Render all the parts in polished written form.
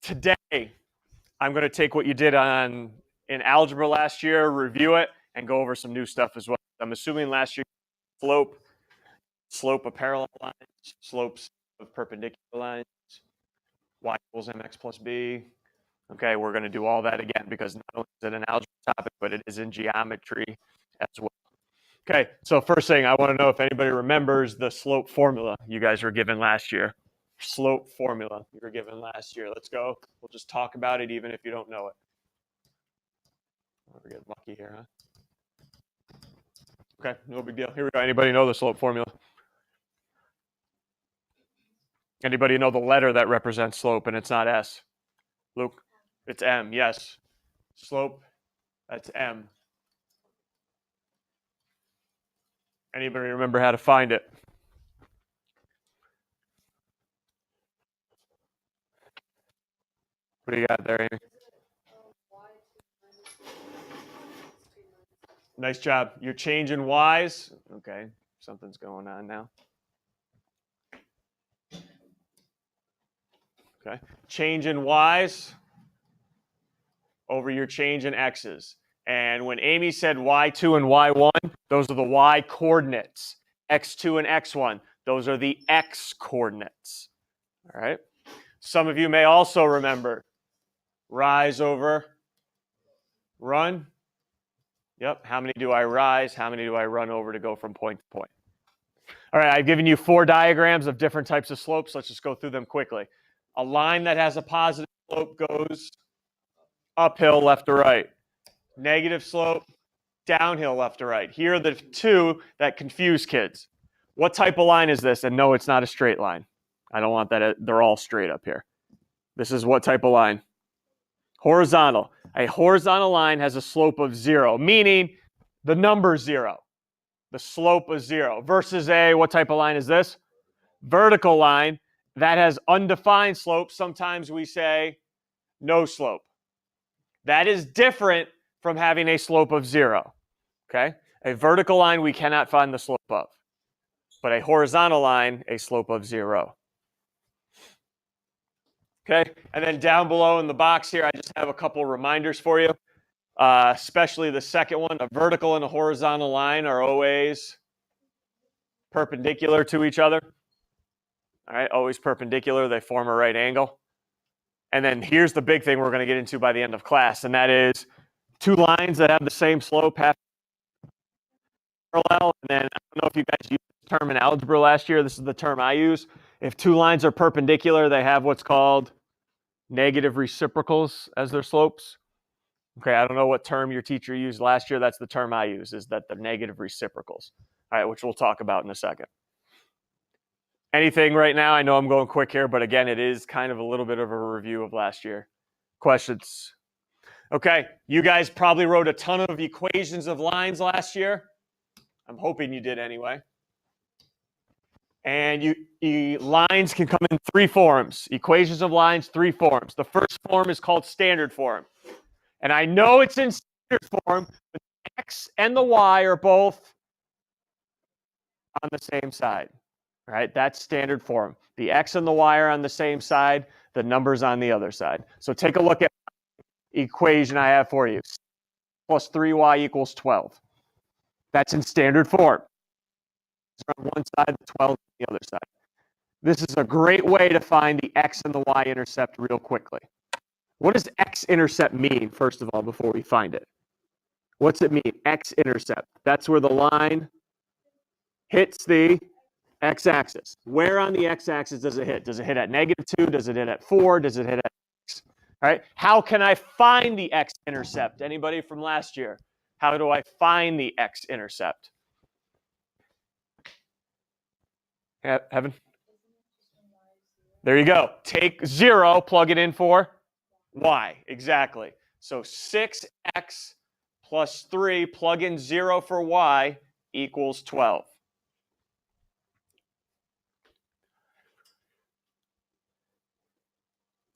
Today, I'm going to take what you did in algebra last year, review it, and go over some new stuff as well. I'm assuming last year, slope of parallel lines, slopes of perpendicular lines, y equals mx plus b. Okay, we're going to do all that again because not only is it an algebra topic, but it is in geometry as well. Okay, so first thing, I want to know if anybody remembers the slope formula you guys were given last year. Slope formula you were given last year. Let's go. We'll just talk about it even if you don't know it. We're getting lucky here, huh? Okay, no big deal. Here we go. Anybody know the slope formula? Anybody know the letter that represents slope and it's not S? Luke? It's M, yes. Slope, that's M. Anybody remember how to find it? What do you got there, Amy? Nice job. You're changing Y's. Okay, something's going on now. Okay, change in Y's over your change in X's. And when Amy said Y2 and Y1, those are the Y coordinates. X2 and X1, those are the X coordinates. All right. Some of you may also remember rise over run. Yep. How many do I rise? How many do I run over to go from point to point? All right. I've given you 4 diagrams of different types of slopes. Let's just go through them quickly. A line that has a positive slope goes uphill left to right. Negative slope, downhill left to right. Here are the 2 that confuse kids. What type of line is this? And no, it's not a straight line. I don't want that. They're all straight up here. This is what type of line? Horizontal. A horizontal line has a slope of 0, meaning the number 0. The slope is 0. Versus what type of line is this? Vertical line that has undefined slope. Sometimes we say no slope. That is different from having a slope of 0. Okay? A vertical line we cannot find the slope of. But a horizontal line, a slope of 0. Okay? And then down below in the box here, I just have a couple reminders for you. Especially the second one, a vertical and a horizontal line are always perpendicular to each other. All right, always perpendicular. They form a right angle. And then here's the big thing we're going to get into by the end of class, and that is 2 lines that have the same slope have parallel. And then I don't know if you guys used the term in algebra last year. This is the term I use. If 2 lines are perpendicular, they have what's called negative reciprocals as their slopes. Okay, I don't know what term your teacher used last year. That's the term I use, is that the negative reciprocals. All right, which we'll talk about in a second. Anything right now? I know I'm going quick here, but again, it is kind of a little bit of a review of last year. Questions? Okay, you guys probably wrote a ton of equations of lines last year. I'm hoping you did anyway. And lines can come in 3 forms. Equations of lines, 3 forms. The first form is called standard form. And I know it's in standard form, but the X and the Y are both on the same side. All right, that's standard form. The X and the Y are on the same side, the number's on the other side. So take a look at the equation I have for you. Plus 3y equals 12. That's in standard form. It's on one side, 12 on the other side. This is a great way to find the X and the Y-intercept real quickly. What does X-intercept mean, first of all, before we find it? What's it mean? X-intercept. That's where the line hits the X-axis. Where on the X-axis does it hit? Does it hit at -2? Does it hit at 4? Does it hit at X? All right. How can I find the X-intercept? Anybody from last year? How do I find the X-intercept? Heaven? There you go. Take 0, plug it in for Y. Exactly. So 6x plus 3, plug in 0 for Y, equals 12.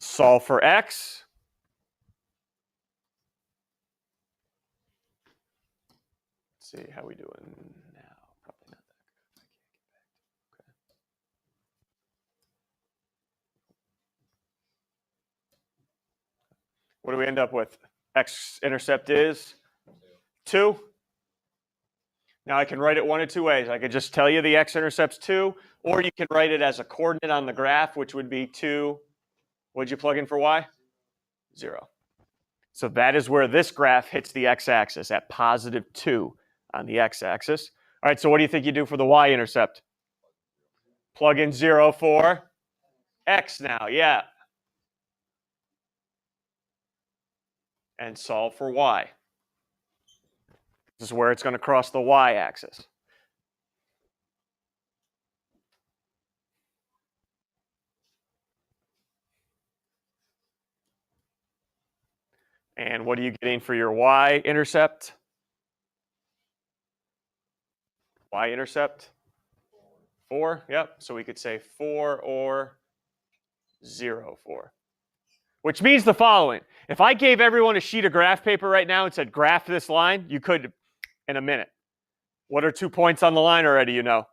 Solve for X. Let's see how we doing now. Probably not that good. I can't get back to it. Okay. What do we end up with? X-intercept is 2. Now I can write it one of two ways. I could just tell you the x-intercept's 2, or you can write it as a coordinate on the graph, which would be 2. What'd you plug in for y? 0. So that is where this graph hits the x-axis, at positive 2 on the x-axis. All right, so what do you think you do for the y-intercept? Plug in 0 for x now, yeah. And solve for y. This is where it's going to cross the y-axis. And what are you getting for your y-intercept? Y-intercept? 4, yep. So we could say 4 or 0, 4. Which means the following. If I gave everyone a sheet of graph paper right now and said, graph this line, you could in a minute. What are 2 points on the line already, you know?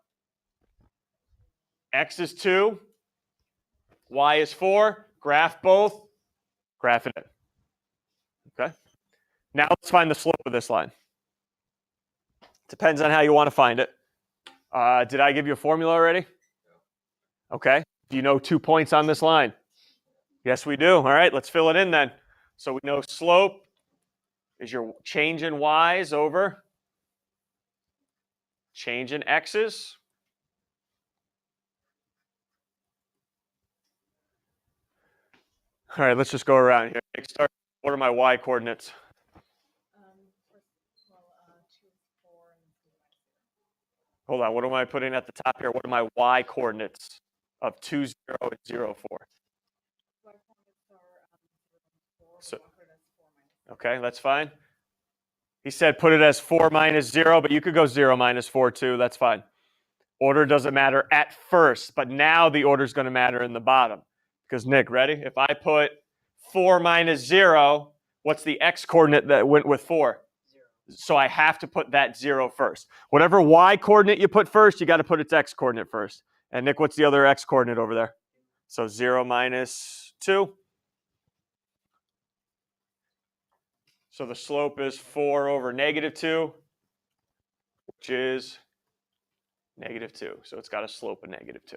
X is 2, y is 4, graph both, graph it in. Okay? Now let's find the slope of this line. Depends on how you want to find it. Did I give you a formula already? Okay. Do you know 2 points on this line? Yes, we do. All right, let's fill it in then. So we know slope is your change in y's over change in x's. All right, let's just go around here. Start. What are my y coordinates? Hold on, what am I putting at the top here? What are my y coordinates of 2, 0, and 0, 4? So, okay, that's fine. He said put it as 4 minus 0, but you could go 0 minus 4 too. That's fine. Order doesn't matter at first, but now the order is going to matter in the bottom. Because, Nick, ready? If I put 4 minus 0, what's the x coordinate that went with 4? 0. So I have to put that 0 first. Whatever y coordinate you put first, you got to put its x coordinate first. And, Nick, what's the other x coordinate over there? So 0 minus 2. So the slope is 4 over negative 2, which is negative 2. So it's got a slope of negative 2.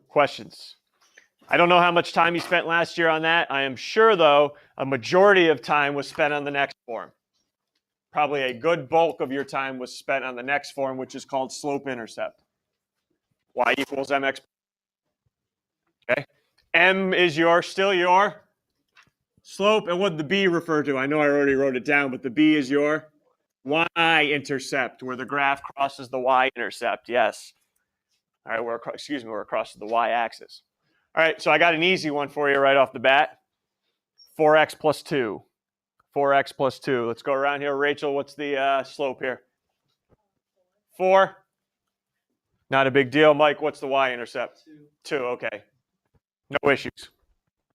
Questions? I don't know how much time you spent last year on that. I am sure, though, a majority of time was spent on the next form. Probably a good bulk of your time was spent on the next form, which is called slope-intercept. Y equals mx. Okay. M is still your slope. And what did the B refer to? I know I already wrote it down, but the B is your Y-intercept, where the graph crosses the Y-intercept. Yes. All right, we're across the y-axis. All right, so I got an easy one for you right off the bat. 4x plus 2. 4x plus 2. Let's go around here. Rachel, what's the slope here? 4. Not a big deal. Mike, what's the y-intercept? 2. Okay. No issues.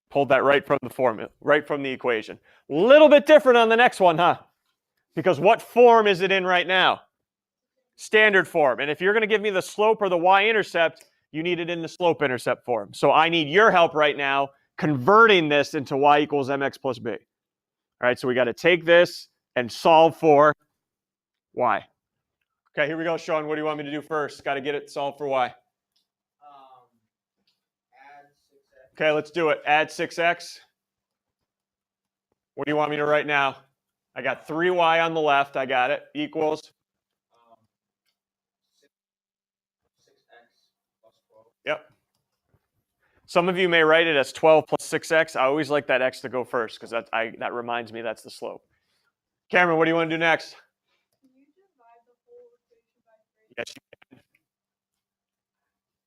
Pulled that right from the formula, right from the equation. A little bit different on the next one, huh? Because what form is it in right now? Standard form. And if you're going to give me the slope or the y-intercept, you need it in the slope-intercept form. So I need your help right now converting this into y equals mx plus b. All right, so we got to take this and solve for y. Okay, here we go, Sean. What do you want me to do first? Got to get it solved for y. Add 6x. Okay, let's do it. Add 6x. What do you want me to write now? I got 3y on the left. I got it. Equals 6x plus 12. Yep. Some of you may write it as 12 plus 6x. I always like that x to go first because that reminds me that's the slope. Cameron, what do you want to do next? Can you divide the whole equation by 3? Yes, you can.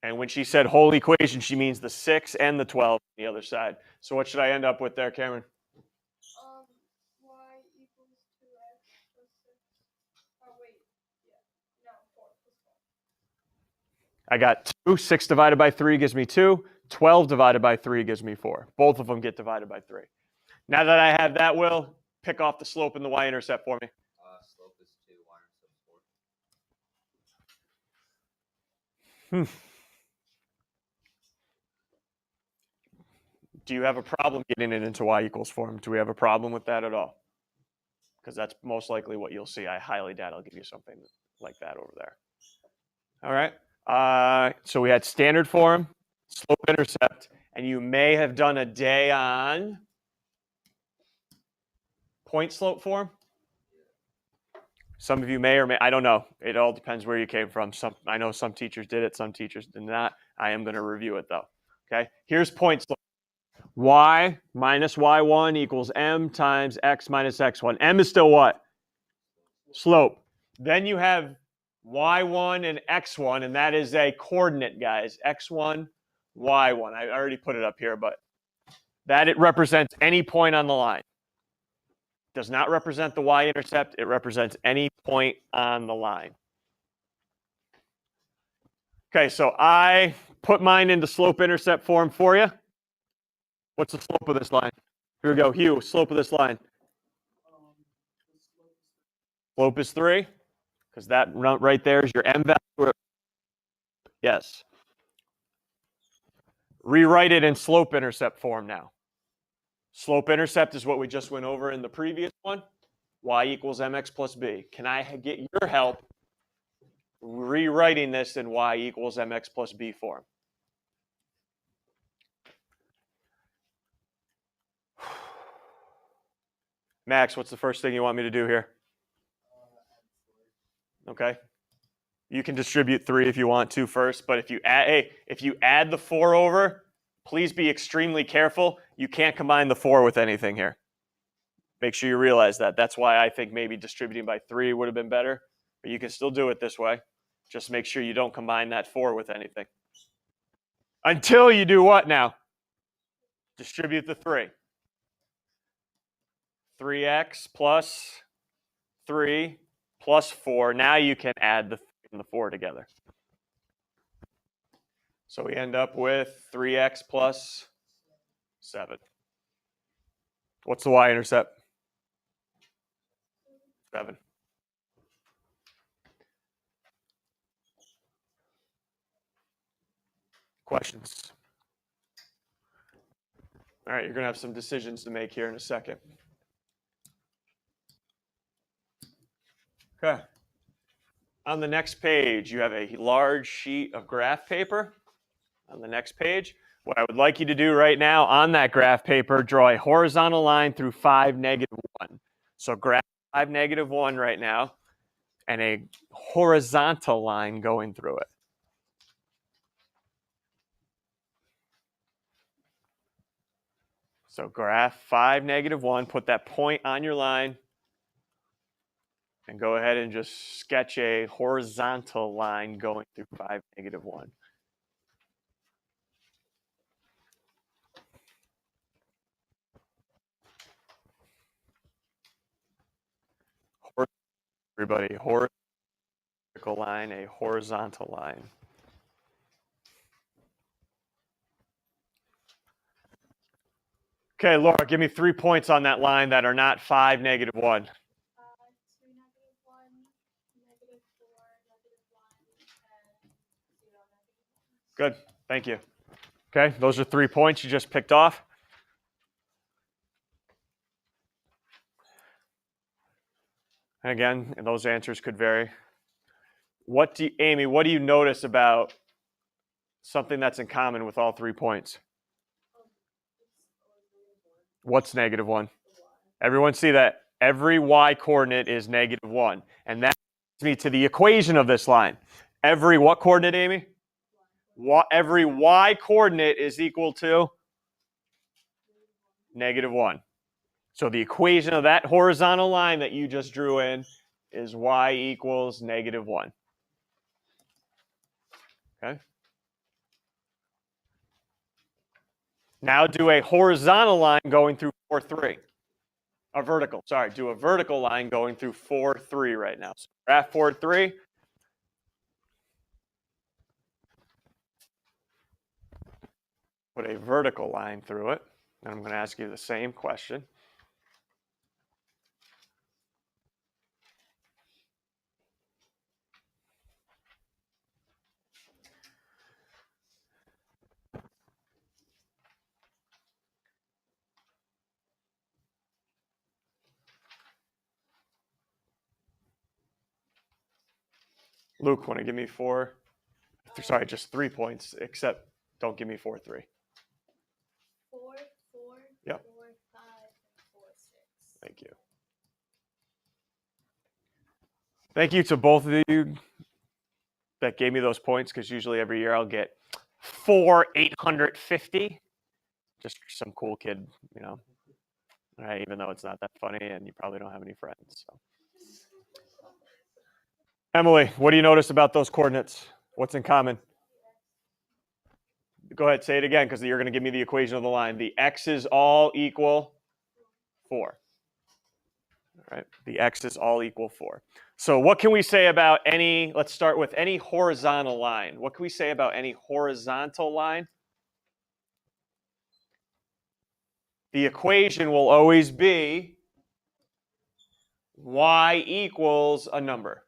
And when she said whole equation, she means the 6 and the 12 on the other side. So what should I end up with there, Cameron? Y equals 2x plus 6. Oh, wait. Yeah. No, 4 plus 12. I got 2. 6 divided by 3 gives me 2. 12 divided by 3 gives me 4. Both of them get divided by 3. Now that I have that, Will, pick off the slope and the y-intercept for me. Slope is 2, y-intercept 4. Do you have a problem getting it into y equals form? Do we have a problem with that at all? Because that's most likely what you'll see. I highly doubt I'll give you something like that over there. All right. So we had standard form, slope-intercept, and you may have done a day on point slope form. Some of you may or may, I don't know. It all depends where you came from. I know some teachers did it, some teachers did not. I am going to review it though. Okay, here's point slope. Y minus y1 equals m times x minus x1. M is still what? Slope. Then you have y1 and x1, and that is a coordinate, guys. x1, y1. I already put it up here, but that it represents any point on the line. Does not represent the y-intercept. It represents any point on the line. Okay, so I put mine into slope-intercept form for you. What's the slope of this line? Here we go. Hugh, slope of this line. Slope is 3, because that right there is your m value. Yes. Rewrite it in slope-intercept form now. Slope-intercept is what we just went over in the previous one. Y equals mx plus b. Can I get your help rewriting this in y equals mx plus b form? Max, what's the first thing you want me to do here? Okay. You can distribute 3 if you want to first, but if you add the 4 over, please be extremely careful. You can't combine the 4 with anything here. Make sure you realize that. That's why I think maybe distributing by 3 would have been better, but you can still do it this way. Just make sure you don't combine that 4 with anything. Until you do what now? Distribute the 3. 3x plus 3 plus 4. Now you can add the 3 and the 4 together. So we end up with 3x plus 7. What's the y-intercept? 7. Questions? All right, you're going to have some decisions to make here in a second. Okay. On the next page, you have a large sheet of graph paper. On the next page, what I would like you to do right now on that graph paper, draw a horizontal line through 5, -1. So graph 5, -1 right now, and a horizontal line going through it. So graph 5, -1, put that point on your line, and go ahead and just sketch a horizontal line going through 5, -1. Everybody, vertical line, a horizontal line. Okay, Laura, give me 3 points on that line that are not 5, -1. 2, -1, -4, -1, and 0, -1. Good, thank you. Okay, those are 3 points you just picked off. And again, those answers could vary. Amy, what do you notice about something that's in common with all 3 points? What's -1? Everyone see that every y coordinate is -1. And that leads me to the equation of this line. Every what coordinate, Amy? Every y coordinate is equal to -1. So the equation of that horizontal line that you just drew in is y equals -1. Okay. Now do a horizontal line going through 4, 3. A vertical, sorry, do a vertical line going through 4, 3 right now. So graph 4, 3. Put a vertical line through it. And I'm going to ask you the same question. Luke, want to give me 4? Sorry, just 3 points, except don't give me 4, 3. 4, 4, Yep. 4, 5, and 4, 6. Thank you. Thank you to both of you that gave me those points, because usually every year I'll get 850. Just some cool kid, you know. All right, even though it's not that funny and you probably don't have any friends. So. Emily, what do you notice about those coordinates? What's in common? Go ahead, say it again, because you're going to give me the equation of the line. The x's all equal 4. All right, the x's all equal 4. So what can we say about any, let's start with any horizontal line. What can we say about any horizontal line? The equation will always be y equals a number.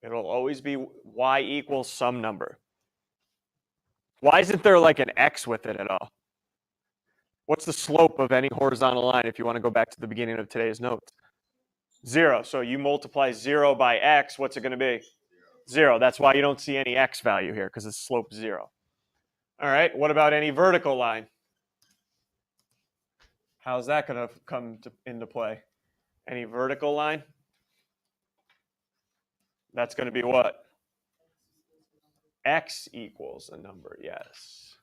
It'll always be y equals some number. Why isn't there like an x with it at all? What's the slope of any horizontal line if you want to go back to the beginning of today's notes? 0. So you multiply 0 by x, what's it going to be? 0. That's why you don't see any x value here, because it's slope 0. All right, what about any vertical line? How's that going to come into play? Any vertical line? That's going to be what? X equals a number, yes.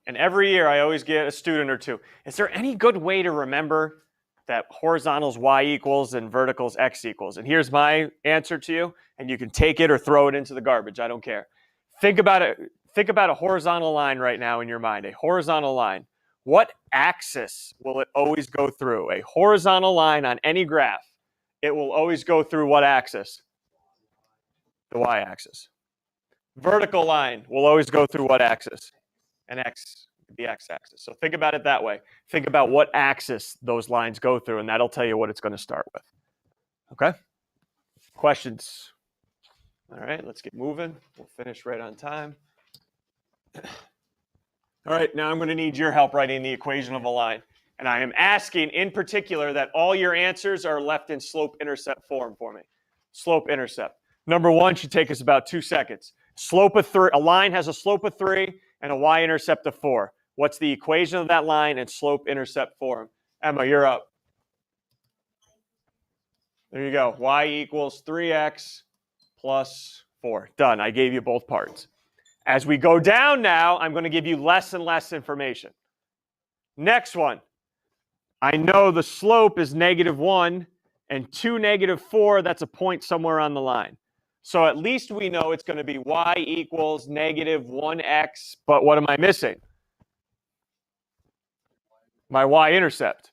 And every year I always get a student or two. Is there any good way to remember that horizontals y equals and verticals x equals? And here's my answer to you, and you can take it or throw it into the garbage. I don't care. Think about it. Think about a horizontal line right now in your mind. A horizontal line. What axis will it always go through? A horizontal line on any graph. It will always go through what axis? The y-axis. Vertical line will always go through what axis? An x, the x-axis. So think about it that way. Think about what axis those lines go through, and that'll tell you what it's going to start with. Okay? Questions? All right, let's get moving. We'll finish right on time. All right, now I'm going to need your help writing the equation of a line. And I am asking in particular that all your answers are left in slope-intercept form for me. Slope-intercept. Number 1 should take us about 2 seconds. Slope of 3. A line has a slope of 3 and a y-intercept of 4. What's the equation of that line in slope-intercept form? Emma, you're up. There you go. Y equals 3x plus 4. Done. I gave you both parts. As we go down now, I'm going to give you less and less information. Next one. I know the slope is -1 and 2, -4. That's a point somewhere on the line. So at least we know it's going to be y equals -1x. But what am I missing? My y-intercept.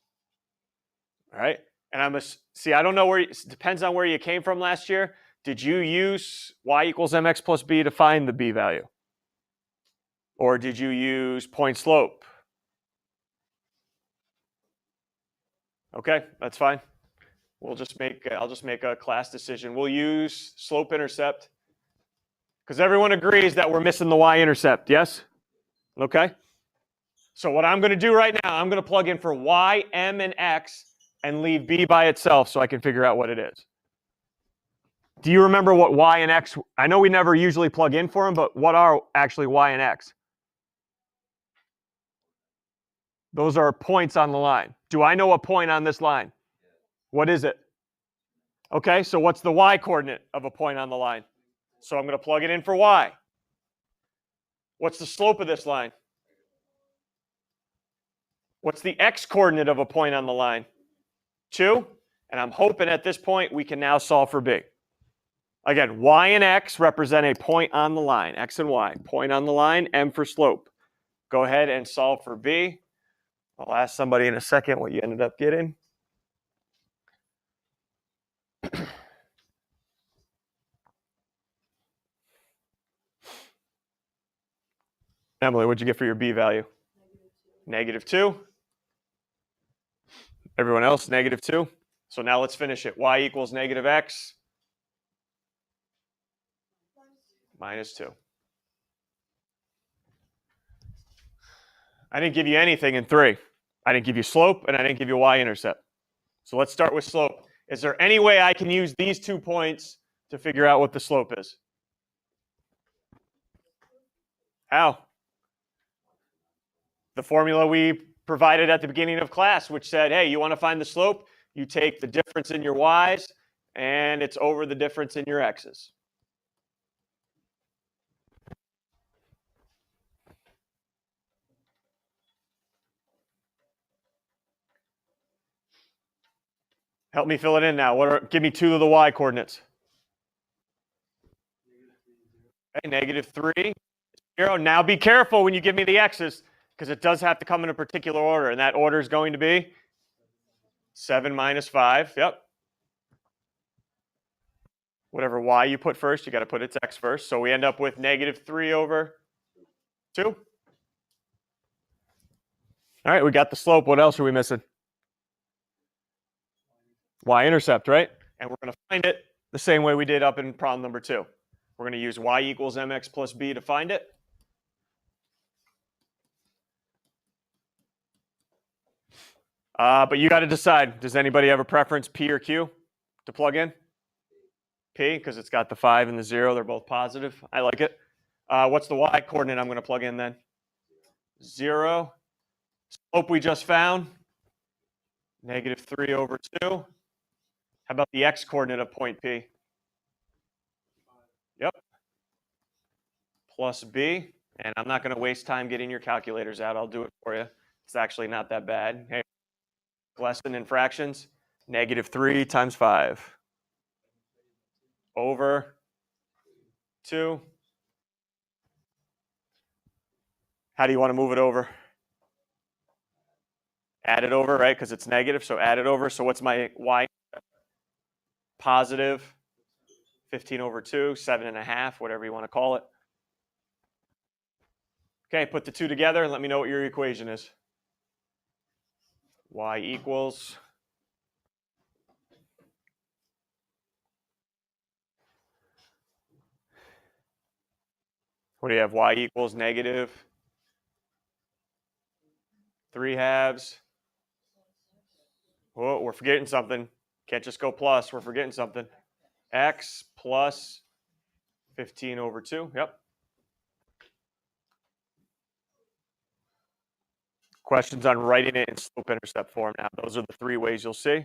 All right. And see, I don't know where, it depends on where you came from last year. Did you use y equals mx plus b to find the b value? Or did you use point slope? Okay, that's fine. I'll just make a class decision. We'll use slope-intercept because everyone agrees that we're missing the y-intercept, yes? Okay. So what I'm going to do right now, I'm going to plug in for y, m, and x and leave b by itself so I can figure out what it is. Do you remember what y and x, I know we never usually plug in for them, but what are actually y and x? Those are points on the line. Do I know a point on this line? What is it? Okay, so what's the y-coordinate of a point on the line? So I'm going to plug it in for y. What's the slope of this line? What's the x-coordinate of a point on the line? 2. And I'm hoping at this point we can now solve for b. Again, y and x represent a point on the line. X and y. Point on the line, m for slope. Go ahead and solve for b. I'll ask somebody in a second what you ended up getting. Emily, what'd you get for your b value? -2. Everyone else, -2. So now let's finish it. Y equals -x -2. I didn't give you anything in 3. I didn't give you slope, and I didn't give you y-intercept. So let's start with slope. Is there any way I can use these 2 points to figure out what the slope is? How? The formula we provided at the beginning of class, which said, hey, you want to find the slope? You take the difference in your y's, and it's over the difference in your x's. Help me fill it in now. Give me 2 of the y coordinates. Okay, -3, 0. Now be careful when you give me the x's, because it does have to come in a particular order, and that order is going to be 7 minus 5. Yep. Whatever y you put first, you got to put its x first. So we end up with -3 over 2. All right, we got the slope. What else are we missing? Y-intercept, right? And we're going to find it the same way we did up in problem number 2. We're going to use y equals mx plus b to find it. But you got to decide. Does anybody have a preference, P or Q, to plug in? P, because it's got the 5 and the 0. They're both positive. I like it. What's the y coordinate I'm going to plug in then? 0. Slope we just found, -3 over 2. How about the x coordinate of point P? Yep. Plus b. And I'm not going to waste time getting your calculators out. I'll do it for you. It's actually not that bad. Hey, lesson in fractions, -3 times 5 over 2. How do you want to move it over? Add it over, right? Because it's negative, so add it over. So what's my y? Positive 15 over 2, 7.5, whatever you want to call it. Okay, put the 2 together and let me know what your equation is. Y equals what do you have? Y equals -3/2. Oh, we're forgetting something. Can't just go plus. We're forgetting something. X plus 15 over 2. Yep. Questions on writing it in slope-intercept form now. Those are the 3 ways you'll see.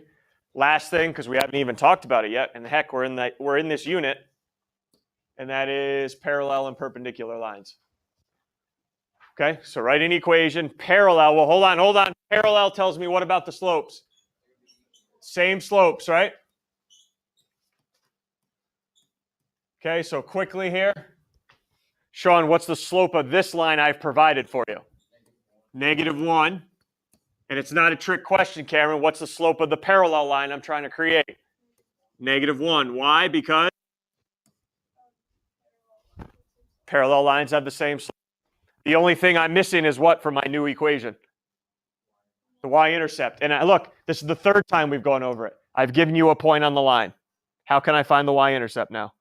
Last thing, because we haven't even talked about it yet, and heck, we're in this unit, and that is parallel and perpendicular lines. Okay, so write an equation. Parallel, well, hold on. Parallel tells me what about the slopes? Same slopes, right? Okay, so quickly here. Sean, what's the slope of this line I've provided for you? -1. And it's not a trick question, Cameron. What's the slope of the parallel line I'm trying to create? -1. Why? Because parallel lines have the same slope. The only thing I'm missing is what for my new equation? The y-intercept. And look, this is the 3rd time we've gone over it. I've given you a point on the line. How can I find the y-intercept now?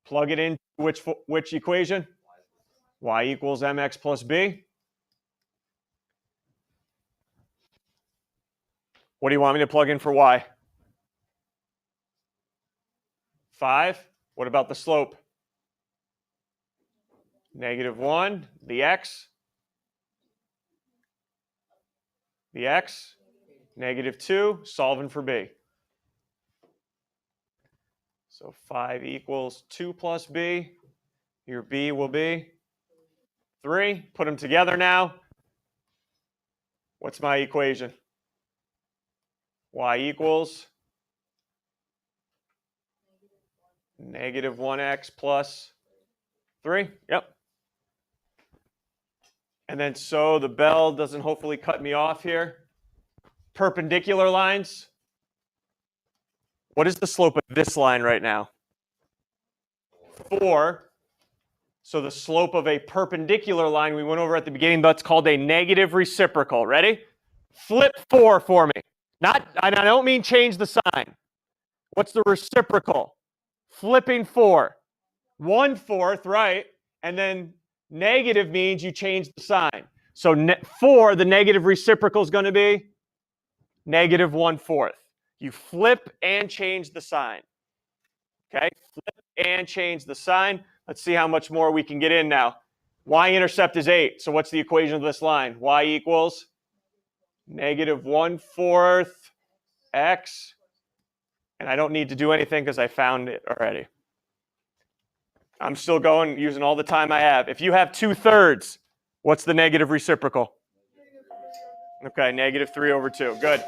Plug it in which equation? Y equals mx plus b. What do you want me to plug in for y? 5. What about the slope? -1. The x? The x? -2. Solving for b. So 5 equals 2 plus b. Your b will be 3. Put them together now. What's my equation? Y equals -1x plus 3. Yep. And then so the bell doesn't hopefully cut me off here. Perpendicular lines. What is the slope of this line right now? 4. So the slope of a perpendicular line we went over at the beginning, that's called a negative reciprocal. Ready? Flip 4 for me. And I don't mean change the sign. What's the reciprocal? Flipping 4. 1/4, right? And then negative means you change the sign. So 4, the negative reciprocal is going to be -1/4. You flip and change the sign. Okay? Flip and change the sign. Let's see how much more we can get in now. Y-intercept is 8. So what's the equation of this line? Y equals negative 1/4 x. And I don't need to do anything because I found it already. I'm still going using all the time I have. If you have 2/3, what's the negative reciprocal? Okay, -3/2. Good.